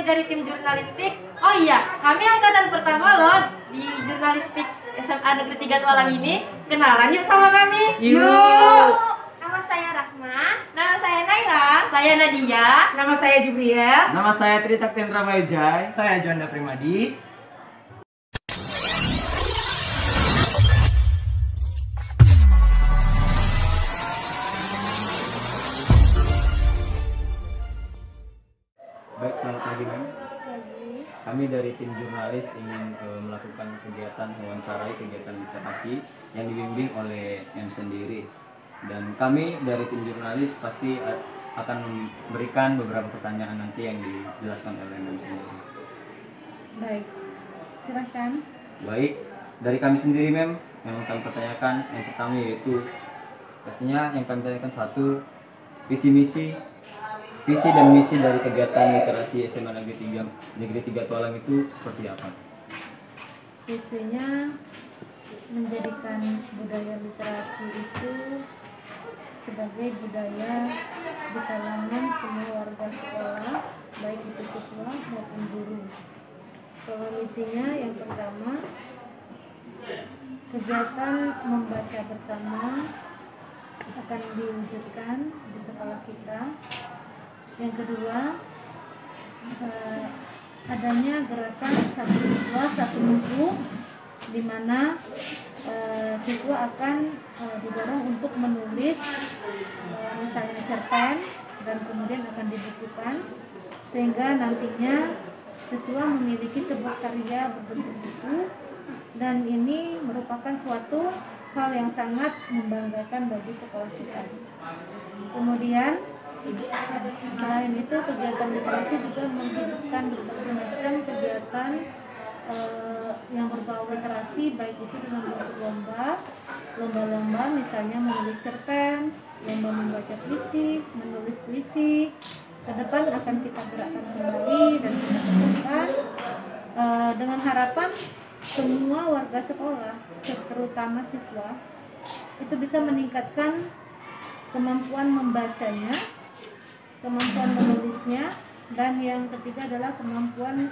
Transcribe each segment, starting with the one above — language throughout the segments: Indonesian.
Dari tim jurnalistik. Oh iya, kami angkatan pertama loh di jurnalistik SMA Negeri 3 Tualang ini. Kenalan yuk sama kami. Yuk. Nama saya Rahma. Nama saya Naila. Saya Nadia. Nama saya Jublia. Nama saya Tri Saktendra Mayjai. Saya Juanda Primadi. Baik, selamat pagi Mem. Kami dari tim jurnalis ingin melakukan kegiatan mewawancarai kegiatan literasi yang dibimbing oleh Mem sendiri. Dan kami dari tim jurnalis pasti akan memberikan beberapa pertanyaan nanti yang dijelaskan oleh Mem sendiri. Baik, silahkan. Baik, dari kami sendiri Mem, yang kami pertanyakan yang pertama yaitu pastinya yang kami tanyakan satu, visi dan misi dari kegiatan literasi SMA Negeri 3 Tualang itu seperti apa? Visinya menjadikan budaya literasi itu sebagai budaya di kalangan semua warga sekolah, baik itu siswa maupun guru. Kalau misinya yang pertama, kegiatan membaca bersama akan diwujudkan di sekolah kita. Yang kedua, adanya gerakan satu siswa satu buku, di mana siswa akan didorong untuk menulis misalnya cerpen dan kemudian akan dibukukan, sehingga nantinya siswa memiliki sebuah karya berbentuk buku, dan ini merupakan suatu hal yang sangat membanggakan bagi sekolah kita. Kemudian selain itu, kegiatan literasi juga menghidupkan berbagai macam kegiatan yang berbau literasi, baik itu dengan bentuk lomba misalnya menulis cerpen, lomba membaca puisi, menulis puisi. Ke depan akan kita gerakkan kembali dan kita kembangkan dengan harapan semua warga sekolah, terutama siswa, itu bisa meningkatkan kemampuan membacanya, kemampuan menulisnya, dan yang ketiga adalah kemampuan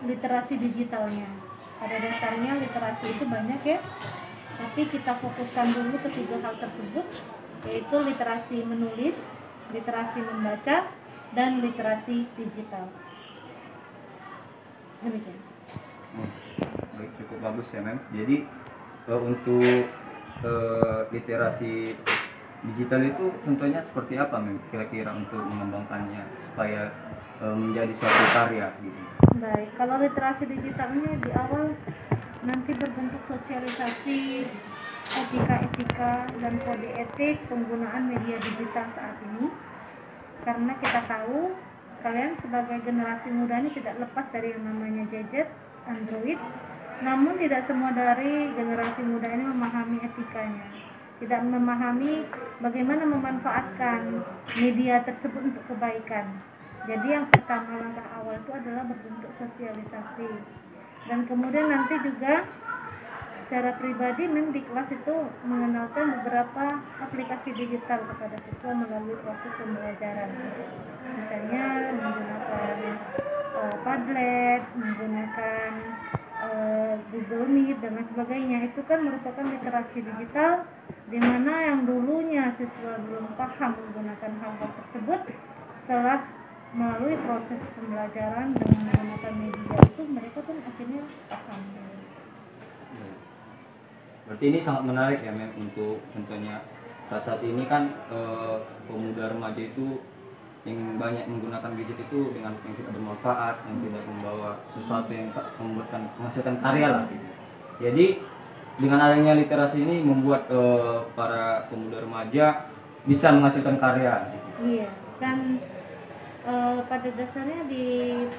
literasi digitalnya. Pada dasarnya literasi itu banyak ya, tapi kita fokuskan dulu ketiga hal tersebut, yaitu literasi menulis, literasi membaca, dan literasi digital. Demikian. Baik, cukup bagus ya Mem. Jadi untuk literasi digital itu contohnya seperti apa Mem? Kira-kira untuk mengembangkannya supaya menjadi suatu karya gitu. Baik, kalau literasi digitalnya di awal nanti berbentuk sosialisasi etika dan kode etik penggunaan media digital saat ini, karena kita tahu kalian sebagai generasi muda ini tidak lepas dari yang namanya gadget, Android. Namun tidak semua dari generasi muda ini memahami etikanya, tidak memahami bagaimana memanfaatkan media tersebut untuk kebaikan. Jadi yang pertama, langkah awal itu adalah berbentuk sosialisasi, dan kemudian nanti juga secara pribadi di kelas itu mengenalkan beberapa aplikasi digital kepada siswa melalui proses pembelajaran, misalnya menggunakan Padlet, menggunakan Google Meet dan lain sebagainya. Itu kan merupakan literasi digital, di mana yang dulunya siswa belum paham menggunakan hal-hal tersebut, setelah melalui proses pembelajaran dengan menggunakan media itu, mereka pun akhirnya paham. Berarti ini sangat menarik ya Mem, untuk contohnya saat-saat ini kan pemuda remaja itu yang banyak menggunakan gadget itu dengan yang tidak bermanfaat, yang tidak membawa sesuatu yang menghasilkan karya lah gitu. Jadi dengan adanya literasi ini membuat para pemuda remaja bisa menghasilkan karya gitu. Iya, dan pada dasarnya di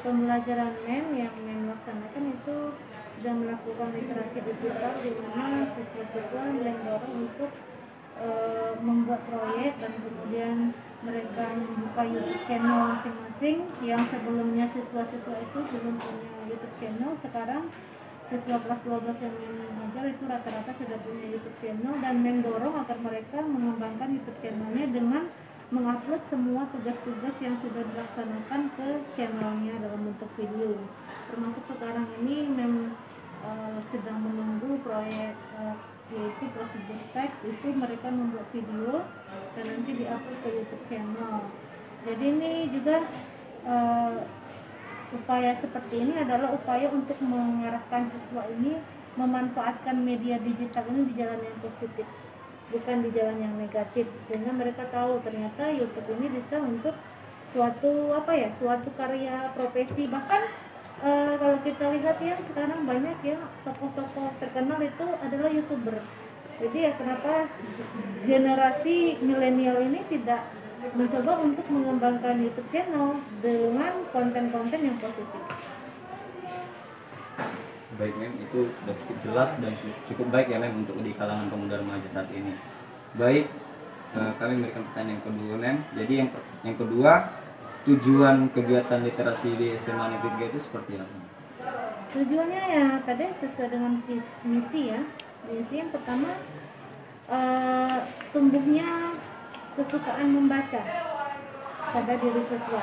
pembelajaran yang laksanakan itu sudah melakukan literasi digital, di mana siswa-siswa yang dorong untuk membuat proyek dan kemudian mereka membuka YouTube channel masing-masing. Yang sebelumnya siswa-siswa itu belum punya YouTube channel, sekarang siswa kelas 12 yang mengajar itu rata-rata sudah punya YouTube channel, dan mendorong agar mereka mengembangkan YouTube channelnya dengan mengupload semua tugas-tugas yang sudah dilaksanakan ke channelnya dalam bentuk video. Termasuk sekarang ini sedang menunggu proyek yaitu prosedur teks, itu mereka membuat video dan nanti diupload ke YouTube channel. Jadi ini juga upaya seperti ini adalah upaya untuk mengarahkan siswa ini memanfaatkan media digital ini di jalan yang positif, bukan di jalan yang negatif, sehingga mereka tahu ternyata YouTube ini bisa untuk suatu karya profesi. Bahkan kalau kita lihat ya sekarang banyak ya tokoh-tokoh terkenal itu adalah YouTuber. Jadi ya kenapa generasi milenial ini tidak mencoba untuk mengembangkan YouTube channel dengan konten-konten yang positif. Baik Mem, itu sudah cukup jelas dan cukup baik ya Mem untuk di kalangan pemuda remaja saat ini. Baik, kami memberikan pertanyaan yang kedua Mem. Jadi yang kedua, tujuan kegiatan literasi di SMA Negeri 3 itu seperti apa? Tujuannya ya tadi sesuai dengan misi ya. Misi yang pertama, tumbuhnya kesukaan membaca pada diri siswa.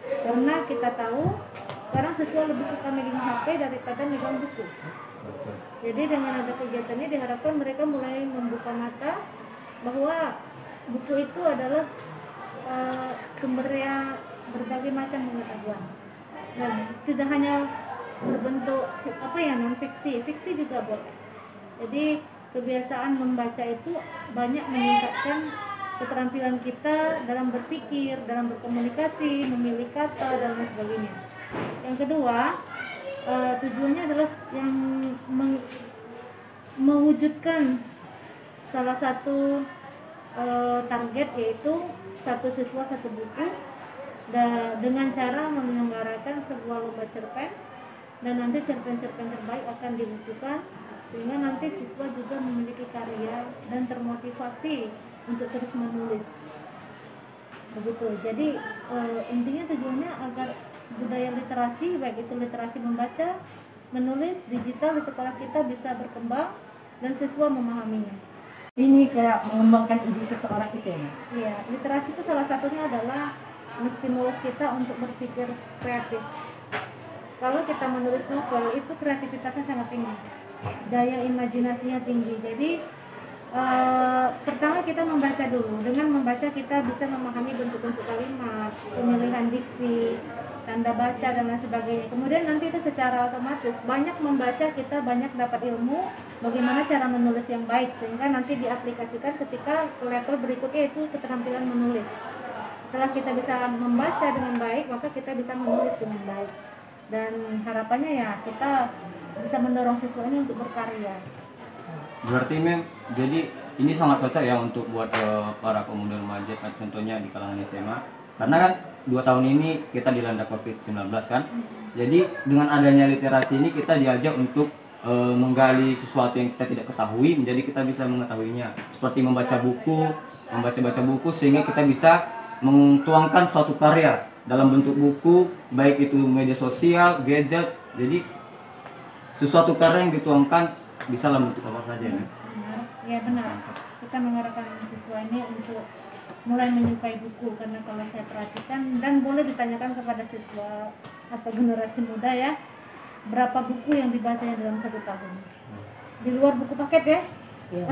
Karena kita tahu sekarang siswa lebih suka megang HP daripada megang buku. Jadi dengan ada kegiatannya diharapkan mereka mulai membuka mata bahwa buku itu adalah sumbernya berbagai macam pengetahuan. Dan tidak hanya berbentuk non fiksi, fiksi juga boleh. Jadi kebiasaan membaca itu banyak meningkatkan keterampilan kita dalam berpikir, dalam berkomunikasi, memilih kata dan lain sebagainya. Yang kedua, tujuannya adalah yang mewujudkan salah satu target, yaitu satu siswa satu buku, dengan cara menyelenggarakan sebuah lomba cerpen, dan nanti cerpen-cerpen terbaik akan dibukukan sehingga nanti siswa juga memiliki karya dan termotivasi untuk terus menulis. Begitu. Jadi intinya tujuannya agar budaya literasi, baik itu literasi membaca, menulis, digital di sekolah kita bisa berkembang dan siswa memahaminya. Ini kayak mengembangkan ide seseorang itu ya? Iya, literasi itu salah satunya adalah menstimulus kita untuk berpikir kreatif. Kalau kita menulis novel itu kreativitasnya sangat tinggi, daya imajinasinya tinggi. Jadi pertama kita membaca dulu. Dengan membaca kita bisa memahami bentuk-bentuk kalimat, pemilihan diksi, tanda baca dan lain sebagainya. Kemudian nanti itu secara otomatis banyak membaca kita banyak dapat ilmu bagaimana cara menulis yang baik, sehingga nanti diaplikasikan ketika level berikutnya itu keterampilan menulis. Setelah kita bisa membaca dengan baik, maka kita bisa menulis dengan baik. Dan harapannya ya kita bisa mendorong siswa ini untuk berkarya. Berarti Mem, jadi ini sangat cocok ya untuk buat para pemuda remaja, tentunya di kalangan SMA. Karena kan 2 tahun ini kita dilanda COVID-19 kan. Jadi dengan adanya literasi ini kita diajak untuk menggali sesuatu yang kita tidak ketahui, menjadi kita bisa mengetahuinya. Seperti membaca buku sehingga kita bisa mentuangkan suatu karya dalam bentuk buku, baik itu media sosial, gadget. Jadi sesuatu karya yang dituangkan bisa dalam bentuk apa saja ya? Ya benar. Kita mengarahkan siswa ini untuk mulai menyukai buku, karena kalau saya perhatikan dan boleh ditanyakan kepada siswa atau generasi muda ya, berapa buku yang dibacanya dalam 1 tahun? Di luar buku paket ya? Ya.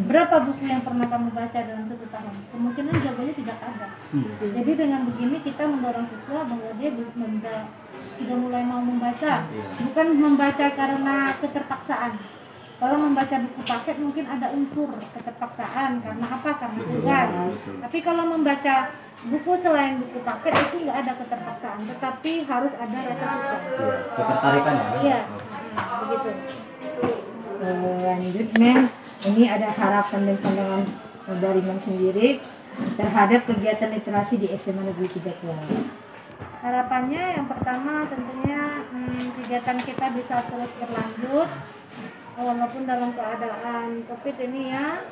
Berapa buku yang pernah kamu baca dalam 1 tahun? Kemungkinan jawabannya tidak ada. Jadi dengan begini kita mendorong siswa bahwa dia sudah mulai mau membaca, bukan membaca karena keterpaksaan. Kalau membaca buku paket mungkin ada unsur keterpaksaan, karena apa? Karena tugas. Tapi kalau membaca buku selain buku paket itu nggak ada keterpaksaan, tetapi harus ada rasa suka. Ketertarikan ya? Iya, begitu. Lanjutnya, ini ada harapan dan pandangan dari Mem sendiri terhadap kegiatan literasi di SMA Negeri 3 Kuala. Harapannya yang pertama tentunya kegiatan kita bisa terus berlanjut, walaupun dalam keadaan COVID ini ya,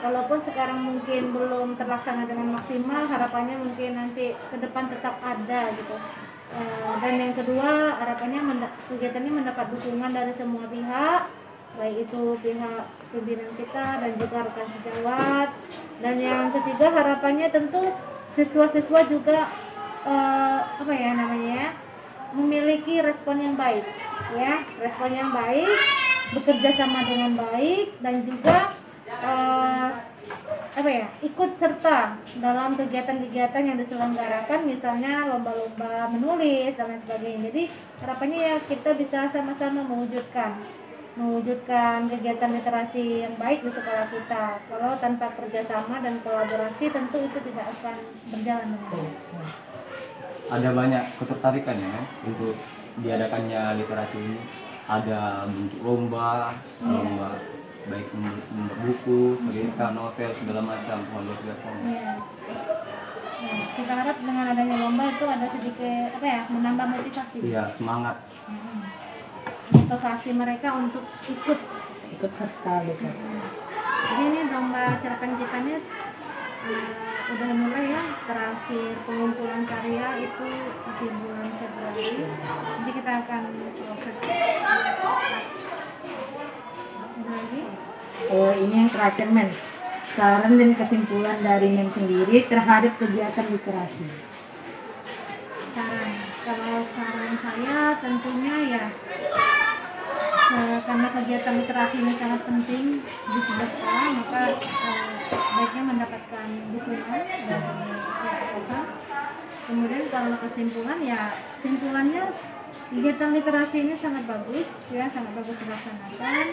walaupun sekarang mungkin belum terlaksana dengan maksimal, harapannya mungkin nanti ke depan tetap ada gitu. Dan yang kedua, harapannya kegiatan ini mendapat dukungan dari semua pihak, baik itu pihak pimpinan kita dan juga rekan sejawat. Dan yang ketiga, harapannya tentu siswa-siswa juga memiliki respon yang baik, ya, respon yang baik, bekerja sama dengan baik, dan juga ikut serta dalam kegiatan-kegiatan yang diselenggarakan, misalnya lomba-lomba menulis dan lain sebagainya. Jadi harapannya ya kita bisa sama-sama mewujudkan kegiatan literasi yang baik di sekolah kita. Kalau tanpa kerjasama dan kolaborasi tentu itu tidak akan berjalan dengan baik. Ada banyak ketertarikan ya untuk diadakannya literasi ini. Ada bentuk lomba, baik membuat buku, cerita, novel, segala macam, luar biasa. Ya. Nah, kita harap dengan adanya lomba itu ada sedikit menambah motivasi. Iya, semangat. Motivasi mereka untuk ikut serta gitu. Jadi ini lomba cerpen kita ini udah mulai ya, terakhir pengumpulan karya itu di bulan Februari. Jadi kita akan proses lagi. Ini yang terakhir men, saran dan kesimpulan dari men sendiri terhadap kegiatan literasi. Kalau saran saya tentunya ya, karena kegiatan literasi ini sangat penting di sebuah sekolah, maka baiknya mendapatkan dukungan dari pihak sekolah. Kemudian kalau kesimpulannya kegiatan literasi ini sangat bagus ya, sangat bagus dilaksanakan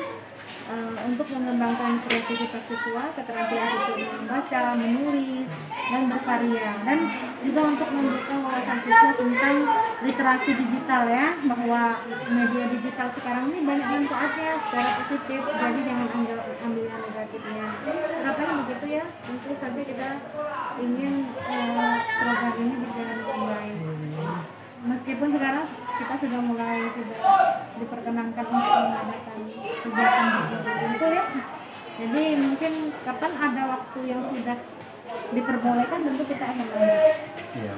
untuk mengembangkan kreativitas siswa, keterampilan siswa membaca, menulis, dan berkarya, dan juga untuk membuka wawasan siswa tentang literasi digital ya, bahwa media digital sekarang ini banyak manfaatnya secara positif, jadi jangan ambil yang negatifnya. Harapannya begitu ya, tentu saja kita ingin program ini berjalan dengan baik. Meskipun sekarang kita sudah mulai tidak diperkenankan untuk mengadakan kegiatan tertentu ya. Jadi mungkin kapan ada waktu yang sudah diperbolehkan tentu kita akan lanjut. Iya.